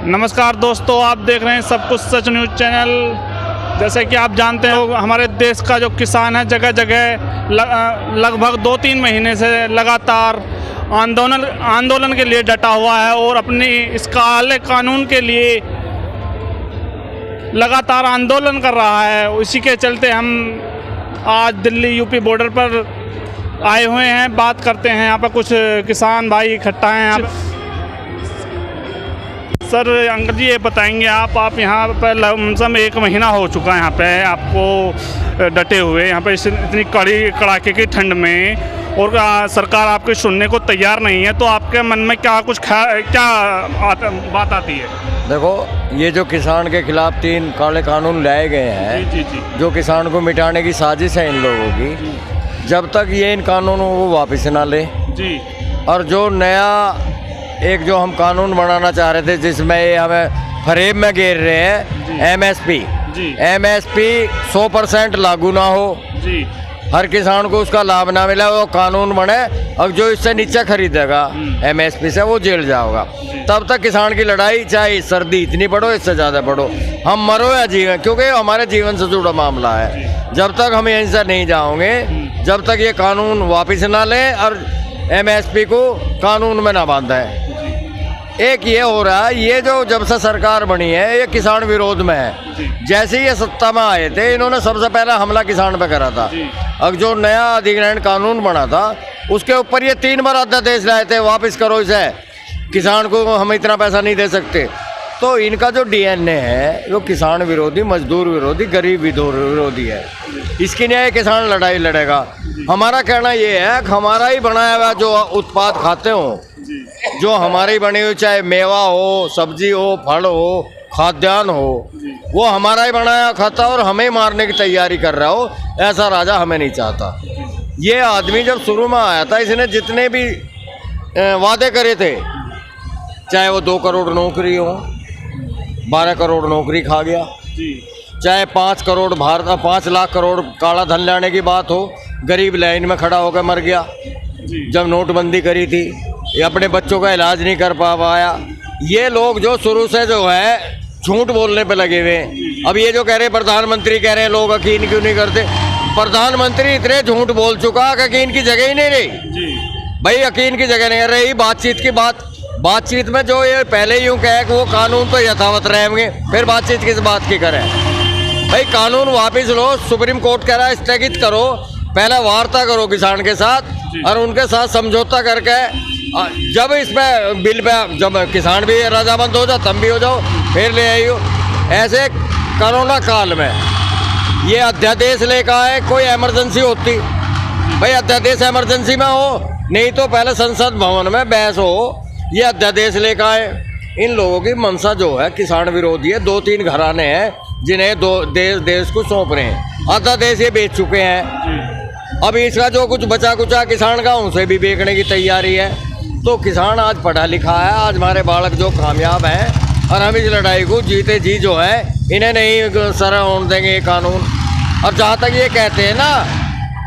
नमस्कार दोस्तों, आप देख रहे हैं सब कुछ सच न्यूज़ चैनल। जैसे कि आप जानते हैं, हमारे देश का जो किसान है जगह जगह लगभग 2-3 महीने से लगातार आंदोलन के लिए डटा हुआ है और अपनी इस काले कानून के लिए लगातार आंदोलन कर रहा है। इसी के चलते हम आज दिल्ली यूपी बॉर्डर पर आए हुए हैं। बात करते हैं, यहाँ पर कुछ किसान भाई इकट्ठा हैं यहाँ पर। सर अंकल जी, ये बताएंगे आप यहाँ पर लमसम 1 महीना हो चुका है यहाँ पे आपको डटे हुए, यहाँ पे इतनी कड़ाके की ठंड में, और सरकार आपके सुनने को तैयार नहीं है, तो आपके मन में क्या बात आती है? देखो, ये जो किसान के खिलाफ 3 काले कानून लाए गए हैं, जी। जो किसान को मिटाने की साजिश है इन लोगों की, जब तक ये इन कानूनों को वापस ना ले जी, और जो नया एक जो हम कानून बनाना चाह रहे थे जिसमें ये हमें फरेब में घेर रहे हैं, एमएसपी 100% लागू ना हो जी, हर किसान को उसका लाभ ना मिला, वो कानून बने और जो इससे नीचे खरीदेगा एमएसपी से वो जेल जाओगा। तब तक किसान की लड़ाई, चाहे सर्दी इतनी बढ़ो इससे ज़्यादा बढ़ो, हम मरो या जीवन, क्योंकि हमारे जीवन से जुड़ा मामला है। जब तक हम यहीं से नहीं जाओगे, जब तक ये कानून वापस ना लें और एमएसपी को कानून में ना बांधें। एक ये हो रहा है, ये जो जब से सरकार बनी है ये किसान विरोध में है। जैसे ही ये सत्ता में आए थे, इन्होंने सबसे पहला हमला किसान पे करा था। अब जो नया अधिग्रहण कानून बना था उसके ऊपर ये 3 बार अध्यादेश लाए थे, वापस करो इसे, किसान को हम इतना पैसा नहीं दे सकते। तो इनका जो डीएनए है वो किसान विरोधी, मजदूर विरोधी, गरीब विरोधी है। इसकी न्याय किसान लड़ाई लड़ेगा। हमारा कहना ये है कि हमारा ही बनाया हुआ जो उत्पाद खाते हो, जो हमारी बनी हुई, चाहे मेवा हो, सब्जी हो, फल हो, खाद्यान्न हो, वो हमारा ही बनाया खाता और हमें मारने की तैयारी कर रहा हो, ऐसा राजा हमें नहीं चाहता। ये आदमी जब शुरू में आया था, इसने जितने भी वादे करे थे, चाहे वो 2 करोड़ नौकरी हो, 12 करोड़ नौकरी खा गया, चाहे 5 लाख करोड़ काला धन लाने की बात हो, गरीब लाइन में खड़ा होकर मर गया। जब नोटबंदी करी थी, ये अपने बच्चों का इलाज नहीं कर पाया। ये लोग जो शुरू से जो है झूठ बोलने पे लगे हुए हैं। अब ये जो कह रहे हैं प्रधानमंत्री कह रहे हैं, लोग यकीन क्यों नहीं करते? प्रधानमंत्री इतने झूठ बोल चुका कि यकीन की जगह ही नहीं रही। भाई यकीन की जगह नहीं रही। बातचीत की बातचीत में जो ये पहले यूँ कहे कि वो कानून तो यथावत रहेंगे, फिर बातचीत किस बात की करें? भाई कानून वापस लो, सुप्रीम कोर्ट कह रहा है स्थगित करो, पहले वार्ता करो किसान के साथ और उनके साथ समझौता करके, जब इसमें बिल पे जब किसान भी रजामंद हो जाओ, तब भी हो जाओ, फिर ले आइयो। ऐसे कोरोना काल में ये अध्यादेश लेकर आए, कोई इमरजेंसी होती, भाई अध्यादेश इमरजेंसी में हो, नहीं तो पहले संसद भवन में बहस हो, ये अध्यादेश लेकर आए। इन लोगों की मंशा जो है किसान विरोधी है। 2-3 घराने हैं जिन्हें देश को सौंप रहे हैं, अध्यादेश ये बेच चुके हैं। अब इसका जो कुछ बचा कुचा किसान का, उसे भी बेचने की तैयारी है। तो किसान आज पढ़ा लिखा है, आज हमारे बालक जो कामयाब हैं, और हम इस लड़ाई को जीते जी जो है इन्हें नहीं सर होने देंगे ये कानून। और जहाँ तक ये कहते हैं ना,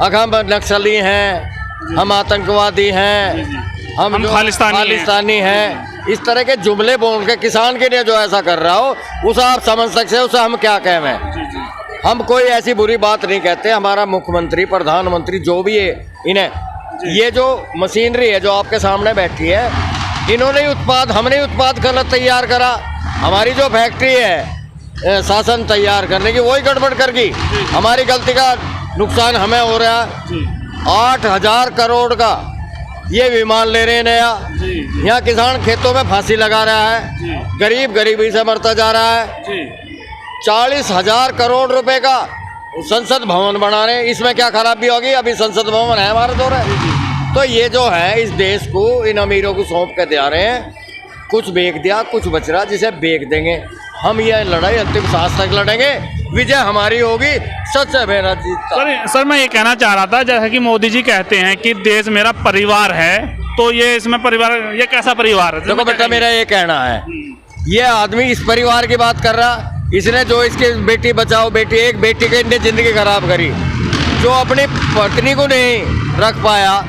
अगर हम नक्सली हैं, हम आतंकवादी हैं, हम खालिस्तानी हैं, इस तरह के जुमले बोल के किसान के लिए जो ऐसा कर रहा हो, उसे आप समझ सकते हैं, उसे हम क्या कहें? हम कोई ऐसी बुरी बात नहीं कहते। हमारा मुख्यमंत्री, प्रधानमंत्री जो भी है, इन्हें ये जो मशीनरी है जो आपके सामने बैठी है, हमने उत्पाद गलत तैयार करा। हमारी जो फैक्ट्री है शासन तैयार करने की, वही गड़बड़ कर गई। हमारी गलती का नुकसान हमें हो रहा है। 8,000 करोड़ का ये विमान ले रहे हैं नया, यहाँ किसान खेतों में फांसी लगा रहा है, गरीब गरीबी से मरता जा रहा है। 40,000 करोड़ रुपए का संसद भवन बना रहे हैं, इसमें क्या खराबी होगी? अभी संसद भवन है हमारे दौर है। तो ये जो है इस देश को इन अमीरों को सौंप के दे रहे हैं। कुछ बेच दिया, कुछ बच रहा, जिसे बेच देंगे। हम ये लड़ाई अंतिम सांस तक लड़ेंगे, विजय हमारी होगी, सच है मेरा जीत। सर मैं ये कहना चाह रहा था, जैसे कि मोदी जी कहते हैं कि देश मेरा परिवार है, तो ये इसमें परिवार, ये कैसा परिवार है? देखो बेटा, मेरा ये कहना है, ये आदमी इस परिवार की बात कर रहा, इसने जो इसकी बेटी बचाओ, एक बेटी की इनने जिंदगी खराब करी, जो अपनी पत्नी को नहीं रख पाया,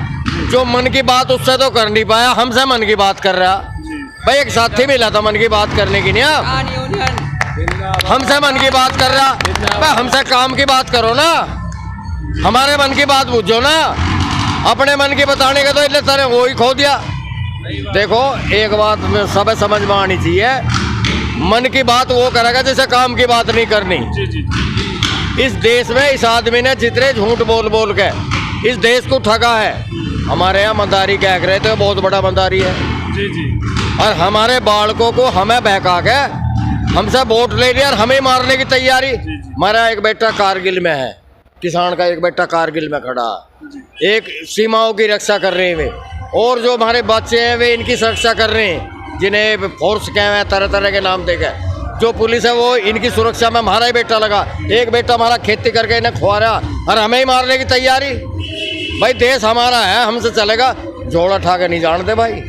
जो मन की बात उससे तो कर नहीं पाया, हमसे मन की बात कर रहा। भाई एक साथी मिला था मन की बात करने की, नहीं आप हमसे मन की बात कर रहा, भाई हमसे काम की बात करो ना, हमारे मन की बात पूछो ना, अपने मन की बताने का तो इतने सारे वो ही खो दिया। देखो एक बात में सब समझ में आनी चाहिए, मन की बात वो करेगा जैसे काम की बात नहीं करनी। इस देश में इस आदमी ने जितने झूठ बोल बोल के इस देश को ठगा है। हमारे यहाँ मंदारी कह रहे थे, बहुत बड़ा मंदारी है जी जी। और हमारे बालकों को हमें बहका के हमसे वोट ले लिया और हमें मारने की तैयारी। हमारा एक बेटा कारगिल में है, किसान का एक बेटा कारगिल में खड़ा, एक सीमाओं की रक्षा कर रहे हैं वे, और जो हमारे बच्चे हैं वे इनकी सुरक्षा कर रहे हैं, जिन्हें फोर्स कहे हैं तरह तरह के नाम देके। जो पुलिस है वो इनकी सुरक्षा में हमारा ही बेटा लगा, एक बेटा हमारा खेती करके इन्हें खुआ रहा और हमें ही मारने की तैयारी। भाई देश हमारा है, हमसे चलेगा। जोड़ा ठा के नहीं जानते भाई,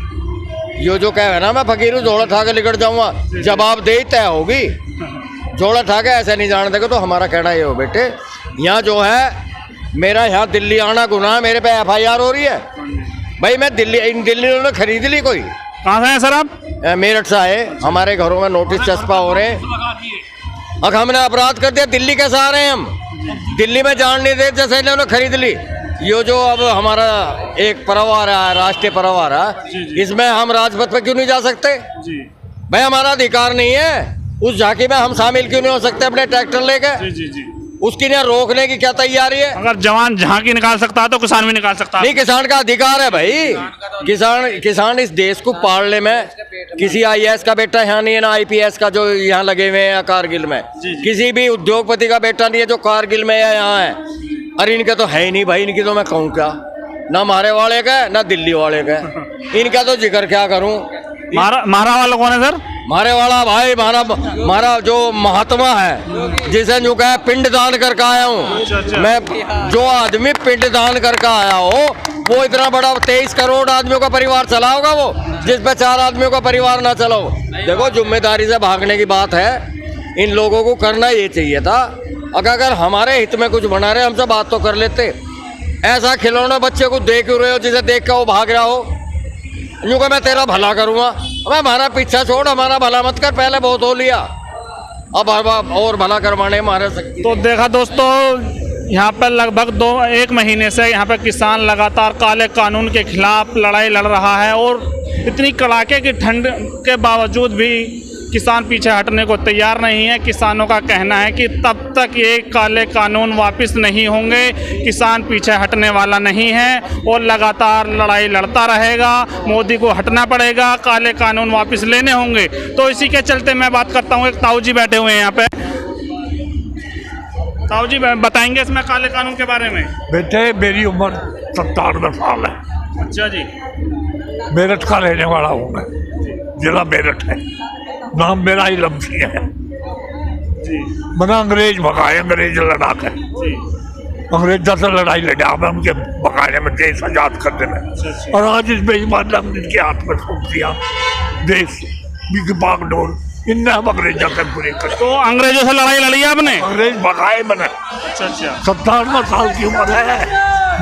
यो जो कहे ना मैं फकीर हूँ जोड़ा ठा के निकट जाऊँगा, जवाब दे तय होगी। जोड़ा ठा के ऐसे नहीं जान देगा। तो हमारा कहना ये हो बेटे, यहाँ जो है मेरा यहाँ दिल्ली आना गुनाह, मेरे पे FIR हो रही है। भाई मैं दिल्ली उन्होंने खरीद ली कोई। कहाँ से हैं सर आप? मेरठ से आए, हमारे घरों में नोटिस चस्पा हो रहे हैं। अब हमने अपराध कर दिया, दिल्ली कैसे आ रहे हैं हम? दिल्ली में जान नहीं दे, जैसे इन्होंने खरीद ली। ये जो अब हमारा एक पर्व आ रहा है, राष्ट्रीय पर्व आ रहा है, इसमें हम राजपथ पे क्यों नहीं जा सकते? जी भाई हमारा अधिकार नहीं है, उस झांकी में हम शामिल क्यों नहीं हो सकते अपने ट्रैक्टर लेके? जी जी जी। उसकी ने रोकने की क्या तैयारी है? अगर जवान झांकी निकाल सकता है तो किसान भी निकाल सकता है। नहीं, किसान का अधिकार है भाई। किसान इस देश को पालने में, किसी IAS का बेटा यहाँ नहीं है ना IPS का जो यहाँ लगे हुए हैं कारगिल में, किसी भी उद्योगपति का बेटा नहीं है जो कारगिल में या यहाँ है। अरे इनका तो है ही नहीं भाई, इनकी तो मैं कहूँ क्या, ना मारे वाले का ना दिल्ली वाले का, इनका तो जिक्र क्या करूँ। मारा वाला कौन है सर? मारे वाला भाई मारा जो महात्मा है, जिसे यूँ कहे पिंड दान करके आया हूँ मैं। जो आदमी पिंड दान करके आया हो वो इतना बड़ा 23 करोड़ आदमियों का परिवार चला होगा वो, जिस पे 4 आदमियों का परिवार ना चला हो। देखो जिम्मेदारी से भागने की बात है, इन लोगों को करना ये चाहिए था। अगर हमारे हित में कुछ बना रहे हमसे बात तो कर लेते। ऐसा खिलौना बच्चे को देख रहे हो जिसे देख कर वो भाग रहा हो, यूँ का मैं तेरा भला करूँगा। अब हमारा पीछा छोड़, हमारा भला मत कर, पहले बहुत हो लिया, अब और भला करवाने हमारे सकती। तो देखा दोस्तों, यहाँ पर लगभग 1 महीने से यहाँ पर किसान लगातार काले कानून के खिलाफ लड़ाई लड़ रहा है, और इतनी कड़ाके की ठंड के बावजूद भी किसान पीछे हटने को तैयार नहीं है। किसानों का कहना है कि तब तक ये काले कानून वापस नहीं होंगे, किसान पीछे हटने वाला नहीं है और लगातार लड़ाई लड़ता रहेगा। मोदी को हटना पड़ेगा, काले कानून वापस लेने होंगे। तो इसी के चलते मैं बात करता हूँ, एक ताऊ जी बैठे हुए हैं यहाँ पे। ताऊ जी बताएंगे इसमें काले कानून के बारे में? बेटे मेरी उम्र 57 साल है। अच्छा जी। मेरठ का रहने वाला हूँ मैं, जिला मेरठ है, नाम मेरा ही लम्सी है। जी। मैंने अंग्रेज भगाए, अंग्रेज लड़ा के, अंग्रेजों से लड़ाई लड़ा मैं उनके भगाने में, देश आजाद करने में। और आज इस बेईमान के हाथ में सौंप दिया देश की बागडोर, इनने हम अंग्रेजों से पूरे कर। तो अंग्रेजों से लड़ाई लड़ी आपने? अंग्रेज भगाए मैंने। अच्छा अच्छा। 57 साल की उम्र है,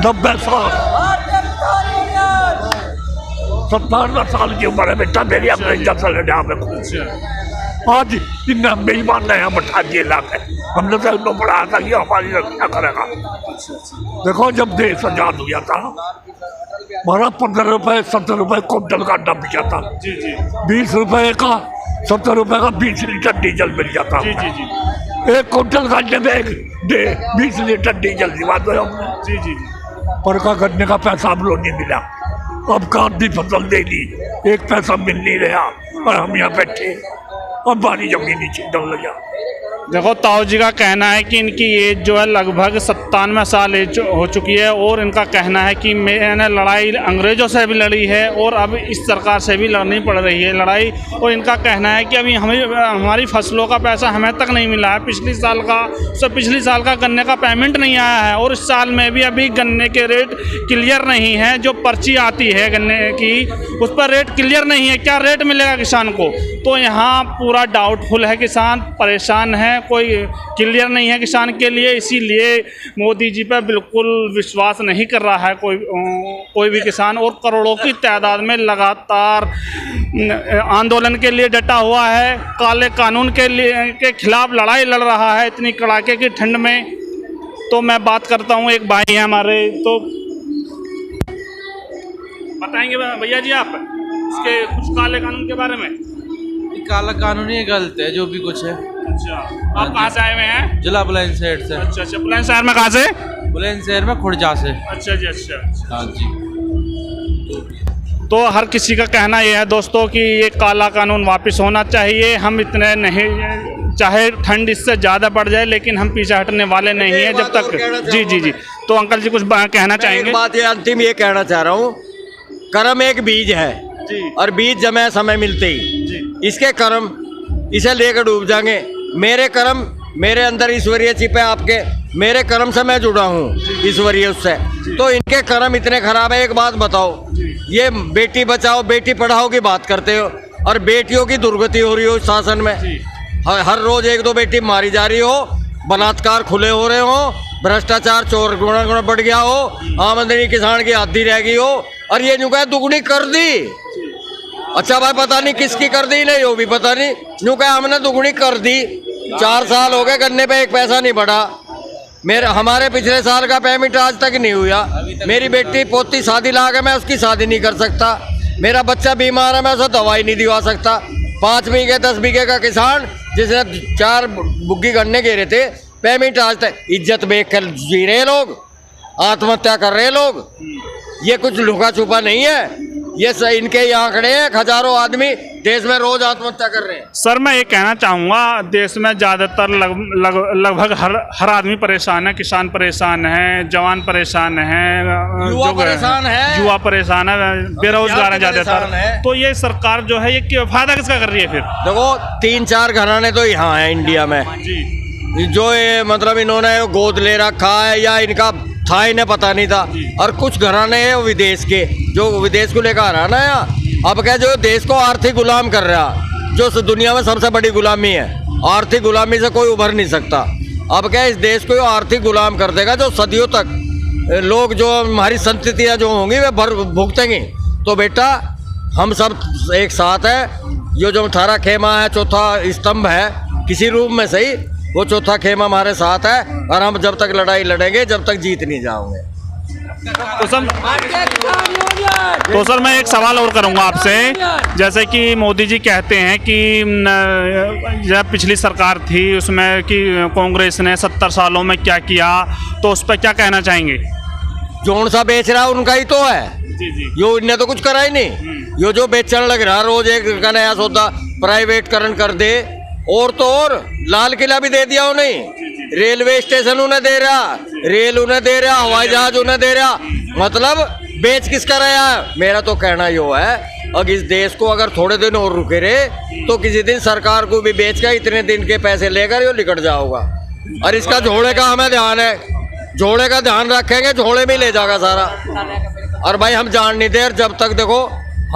90 साल, 57 साल की उम्र है बेटा मेरी, अंग्रेजों से लड़ा मैं। आज इन बेईमान ने यहाँ बैठा दिए लाके, हमने तो इनको बढ़ाया था कि हमारी रक्षा करेगा। देखो जब देश आजाद हुआ था, हमारा 15 रुपए 70 रुपए क्विंटल का अंडा बिका था। 20 रुपए का 70 रुपए का 20 लीटर डीजल मिल जाता। 1 क्विंटल का अंडे में 20 लीटर डीजल दिवा दो हमने। पर का गन्ने का पैसा हम लोग नहीं मिला, अब कांदी फसल दे दी, 1 पैसा मिल नहीं रहा और हम यहाँ बैठे, अब बारी जमीन नीचे डल लगा। देखो ताऊ जी का कहना है कि इनकी एज जो है लगभग 97 साल एज हो चुकी है, और इनका कहना है कि मैंने लड़ाई अंग्रेज़ों से भी लड़ी है और अब इस सरकार से भी लड़नी पड़ रही है लड़ाई। और इनका कहना है कि अभी हमारी फसलों का पैसा हमें तक नहीं मिला है, पिछले साल का गन्ने का पेमेंट नहीं आया है, और इस साल में भी अभी गन्ने के रेट क्लियर नहीं है। जो पर्ची आती है गन्ने की उस पर रेट क्लियर नहीं है, क्या रेट मिलेगा किसान को? तो यहाँ पूरा डाउटफुल है, किसान परेशान है। हैं, कोई क्लियर नहीं है किसान के लिए, इसीलिए मोदी जी पर बिल्कुल विश्वास नहीं कर रहा है कोई भी किसान। और करोड़ों की तादाद में लगातार आंदोलन के लिए डटा हुआ है, काले कानून के खिलाफ लड़ाई लड़ रहा है इतनी कड़ाके की ठंड में। तो मैं बात करता हूँ, एक भाई हैं हमारे, तो बताएंगे भैया जी आप इसके कुछ काले कानून के बारे में? काला कानून ही गलत है जो भी कुछ है। अच्छा, आप कहाँ से आए हुए हैं? जिला बुलंदशहर से। अच्छा अच्छा, बुलंदशहर में कहाँ से? बुलंदशहर में खुर्जा से। अच्छा जी, अच्छा। हाँ जी। तो हर किसी का कहना यह है दोस्तों कि ये काला कानून वापस होना चाहिए। हम इतने नहीं, चाहे ठंड इससे ज़्यादा बढ़ जाए, लेकिन हम पीछे हटने वाले नहीं हैं जब तक। जी जी जी, तो अंकल जी कुछ कहना चाहेंगे? एक बात ये अंतिम ये कहना चाह रहा हूँ, कर्म एक बीज है जी, और बीज जमे समय मिलते ही जी। इसके कर्म इसे लेकर डूब जाएंगे। मेरे कर्म मेरे अंदर ईश्वरीय चिप है आपके, मेरे कर्म से मैं जुड़ा हूँ ईश्वरीय उससे, तो इनके कर्म इतने खराब है। एक बात बताओ, ये बेटी बचाओ बेटी पढ़ाओ की बात करते हो और बेटियों की दुर्गति हो रही हो शासन में। हर रोज एक दो बेटी मारी जा रही हो, बलात्कार खुले हो रहे हो, भ्रष्टाचार चोर गुणा बढ़ गया हो, आमदनी किसान की आधी रह गई हो, और ये न्यू कहा दुगनी कर दी। अच्छा भाई, पता नहीं किसकी कर दी, नहीं वो भी पता नहीं, न्यू कहा हमने दुगनी कर दी। 4 साल हो गए, गन्ने पे एक पैसा नहीं बढ़ा। हमारे पिछले साल का पेमेंट आज तक नहीं हुआ। मेरी बेटी पोती शादी ला के मैं उसकी शादी नहीं कर सकता। मेरा बच्चा बीमार है, मैं उसे दवाई नहीं दिलवा सकता। 5 बीघे 10 बीघे का किसान जिसने 4 बुग्गी गन्ने घेरे थे, पेमेंट आज तक। इज्जत बेच कर जी रहे लोग, आत्महत्या कर रहे लोग। ये कुछ लुका छुपा नहीं है, ये इनके ही आंकड़े हैं। हजारों आदमी देश में रोज आत्महत्या कर रहे हैं। सर मैं ये कहना चाहूँगा, देश में ज़्यादातर लगभग हर आदमी परेशान है। किसान परेशान है, जवान परेशान है, युवा परेशान है, युवा परेशान है, बेरोजगार है ज़्यादातर। तो ये सरकार जो है ये फायदा किसका कर रही है फिर? देखो 3-4 घराने तो यहाँ है इंडिया में जी, जो ये मतलब इन्होंने गोद ले रखा है या इनका था, इन्हें पता नहीं था। और कुछ घराने हैं विदेश के, जो विदेश को लेकर आ रहा ना यहाँ, अब क्या जो देश को आर्थिक गुलाम कर रहा, जो दुनिया में सबसे बड़ी गुलामी है। आर्थिक गुलामी से कोई उभर नहीं सकता। अब क्या इस देश को आर्थिक गुलाम कर देगा, जो सदियों तक लोग, जो हमारी संततियाँ जो होंगी वे भुगतेंगी। तो बेटा हम सब एक साथ है। ये जो 18 खेमा है, चौथा स्तंभ है, किसी रूप में सही, वो चौथा खेमा हमारे साथ है। और हम जब तक लड़ाई लड़ेंगे, जब तक जीत नहीं जाओगे। तो सर मैं एक सवाल और करूंगा आपसे। जैसे कि मोदी जी कहते हैं कि जब पिछली सरकार थी उसमें कि कांग्रेस ने 70 सालों में क्या किया, तो उस पर क्या कहना चाहेंगे? जोन सा बेच रहा उनका ही तो है। जी जी, यो इनने तो कुछ करा ही नहीं। यो जो बेचने लग रहा, रोज एक का नया सौदा प्राइवेटकरण कर दे। और तो और लाल किला भी दे दिया उन्हें, रेलवे स्टेशन उन्हें दे रहा, रेल उन्हें दे रहा, हवाई जहाज उन्हें दे रहा। मतलब बेच किसका रहा है? मेरा तो कहना यो है, अगर इस देश को अगर थोड़े दिन और रुके रहे तो किसी दिन सरकार को भी बेच कर इतने दिन के पैसे लेकर यो निकट जाओगा। और इसका झोड़े का हमें ध्यान है, झोड़े का ध्यान रखेंगे, झोड़े में ले जाएगा सारा। और भाई हम जान नहीं दे, जब तक देखो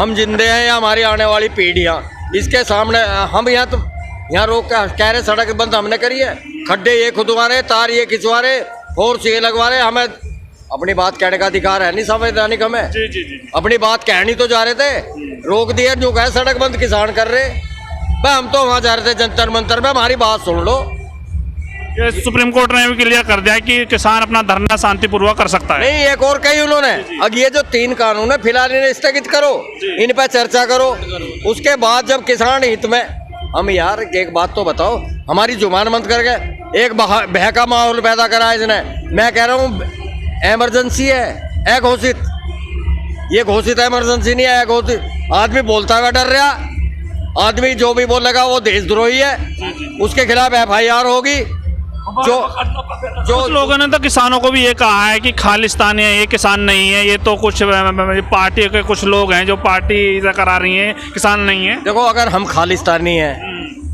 हम जिंदे हैं या हमारी आने वाली पीढ़ियाँ इसके सामने, हम यहाँ रोक कह रहे सड़क बंद हमने करी है, खड्डे ये खुदवा रहे, तार ये खिंचवा रहे, फोर्स ये लगवा रहे। हमें अपनी बात कहने का अधिकार है नहीं, संवैधानिक हमें जी जी जी, अपनी बात कहनी तो जा रहे थे, रोक दिया। जो कहे सड़क बंद किसान कर रहे, भाई हम तो वहाँ जा रहे थे जंतर मंतर में। हमारी बात सुन लो, ये सुप्रीम कोर्ट ने भी क्लियर कर दिया कि किसान अपना धरना शांतिपूर्वक कर सकता है। नहीं एक और कही उन्होंने, अब ये जो 3 कानून है फिलहाल इन्हें स्थगित करो, इन पर चर्चा करो, उसके बाद जब किसान हित में हम। यार एक बात तो बताओ, हमारी जुबान बंद करके एक बहका माहौल पैदा करा इसने। मैं कह रहा हूँ इमरजेंसी है, अघोषित, ये घोषित इमरजेंसी नहीं है, अघोषित। आदमी बोलता हुआ डर रहा, आदमी जो भी बोलेगा वो देशद्रोही है, उसके खिलाफ FIR होगी। जो कुछ लोगों ने तो किसानों को भी ये कहा है कि खालिस्तानी है, ये किसान नहीं है, ये तो कुछ पार्टी के कुछ लोग हैं जो पार्टी करा रही हैं, किसान नहीं है। देखो अगर हम खालिस्तानी हैं,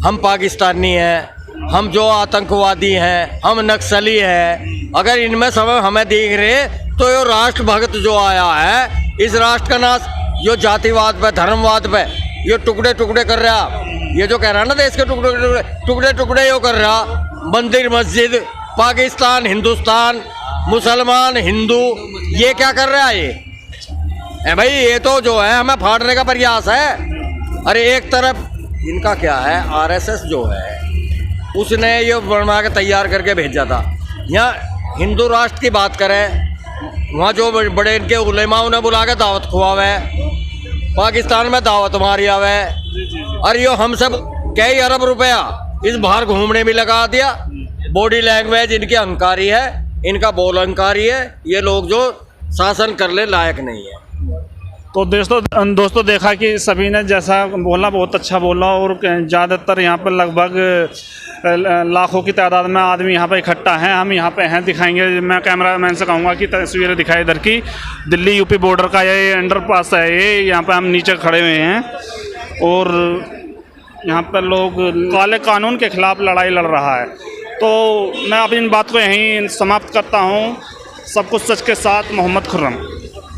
हम पाकिस्तानी हैं, हम जो आतंकवादी हैं, हम नक्सली हैं, अगर इनमें सब हमें देख रहे तो ये राष्ट्रभक्त जो आया है, इस राष्ट्र का नाश यो जातिवाद पे, धर्मवाद पे, ये टुकड़े टुकड़े कर रहा, ये जो कह रहा है ना देश के टुकड़े टुकड़े टुकड़े टुकड़े यो कर रहा, मंदिर मस्जिद, पाकिस्तान हिंदुस्तान, मुसलमान हिंदू, ये क्या कर रहा है ये भाई? ये तो जो है हमें फाड़ने का प्रयास है। अरे एक तरफ इनका क्या है, आरएसएस जो है उसने ये बनवा के तैयार करके भेजा था। यहाँ हिंदू राष्ट्र की बात करें, वहाँ जो बड़े इनके उलेमाओं ने बुला के दावत खुआ है, पाकिस्तान में दावत मारी हुआ है। और यो हम सब कई अरब रुपया इस बाहर घूमने में लगा दिया। बॉडी लैंग्वेज इनकी अहंकारी है, इनका बोल अहंकारी है। ये लोग जो शासन करने लायक नहीं है। तो दोस्तों देखा कि सभी ने जैसा बोला बहुत अच्छा बोला, और ज़्यादातर यहाँ पर लगभग लाखों की तादाद में आदमी यहाँ पर इकट्ठा हैं। हम यहाँ पे हैं, दिखाएंगे। मैं कैमरा मैन से कहूँगा कि तस्वीरें दिखाए इधर की। दिल्ली यूपी बॉर्डर का ये अंडरपास है, ये यहाँ पे हम नीचे खड़े हुए हैं और यहाँ पर लोग काले कानून के खिलाफ लड़ाई लड़ रहा है। तो मैं अपनी इन बात को यहीं समाप्त करता हूँ। सब कुछ सच के साथ, मोहम्मद खुर्रम।